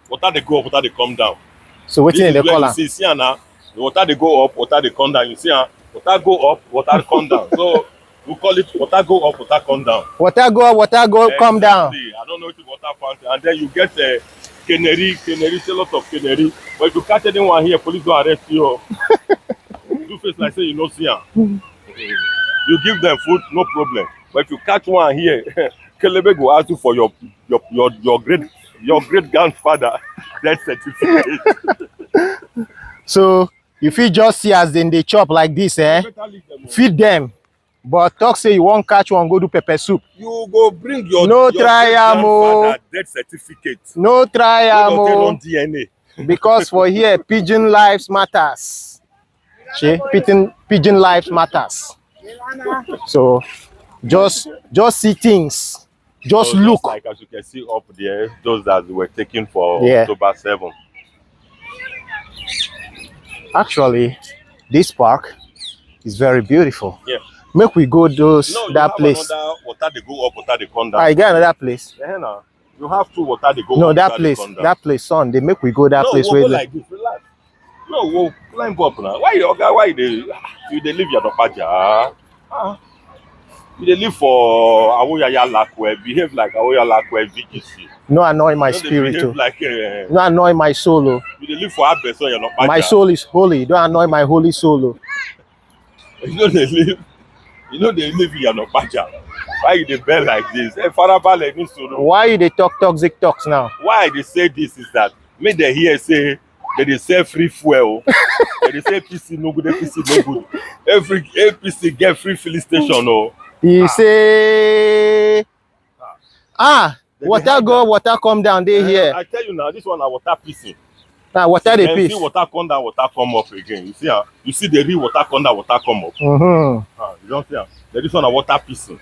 water they go up, water they come down. So what's in the color? See now, the water they go up, water they come down. You see, water go up, water come down. So we call it water go up, water come down. Water go up, water go come down. I don't know if it's water fountain, and then you get a canary, a lot of canary. But if you catch anyone here, police will arrest you. Do face like say you know see him. You give them food, no problem. But if you catch one here, Kelebe will ask you for your great grandfather death certificate. So if you just see as then they chop like this, feed them. But talk say you won't catch one, go do pepper soup. You go bring your grandfather death certificate. No try DNA. Because for here, pigeon lives matters. Pigeon lives matters. So just see things. Just so look. Just like as you can see up there, those that were taken for October 7. Actually, this park is very beautiful. Yeah. Make we go that place. Water they go up, water they come down. I get another place. Yeah, no. You have to water they go no, up. No, that place, son. They make we go that place. We'll go like this, relax. No, we'll climb up now. Why they leave your paja? You live for Awoyaya Lakwe, behave like Awoyaya Lakwe VGC. No annoy my spirit. Like, no annoy my soul. You live for Abeso, you're not paja. My soul is holy. Don't annoy my holy soul. You know they live in your paja. Why you they bell like this? Why they talk toxic talks now? Why they say this is that make they hear say that they sell free fuel. They say PC no good, PC no good. Every PC get free filling station. Oh. He say water go, water come down. They here. I tell you now, this one are water PC. Now water they piss. See water come down, water come up again. You see the real water come down, water come up. You don't see this one are water PC.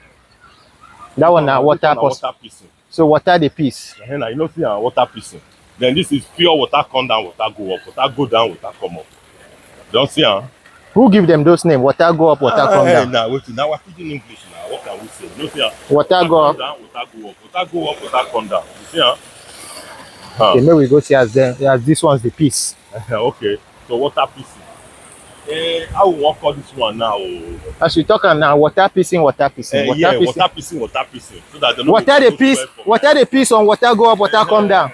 That one are water PC. So water the piece. You know see water PC. Then this is pure water come down, water go up, water go down, water come up. You don't see Who give them those names? Water go up, water come down. Now we're speaking English now. What can we say? You know see water go up, down, water go up, water go up, water come down. You see Okay, maybe we go see as this one's the piece. Okay, so water piecing. How we want call this one now? As we talk now, water piecing. Water piecing. So that water the piece on water go up, water come down.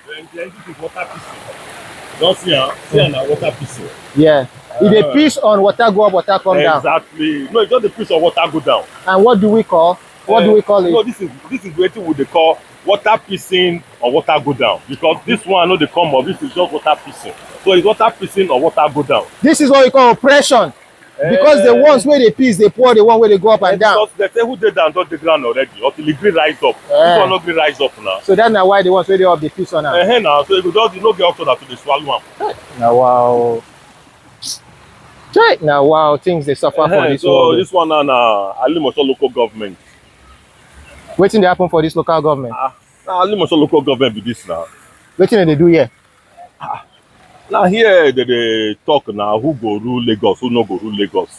Then this is water piecing. Don't see now water piecing. Yeah. If the piece on water go up, water come down. Exactly. No, it's not the piece on water go down. And what do we call? What do we call it? No, this is what they call water piecing or water go down. Because this one, I know they come up. This is just water piecing. So it's water piecing or water go down. This is what we call oppression. Because the ones where they piece, they pour, the one where they go up and down. Because they say who they down, don't the ground already. Until the green rise up. This one not green rise up now. So that's not why the ones where they up the piece on now. Now, so if you don't get up to that to the swallow one. Now wow. Now wow, things they suffer for this. So this one now, Alimosho local government. Waiting to happen for this local government. Alimosho local government be this now. Waiting they do here. Now here they talk now who go rule Lagos, who no go rule Lagos.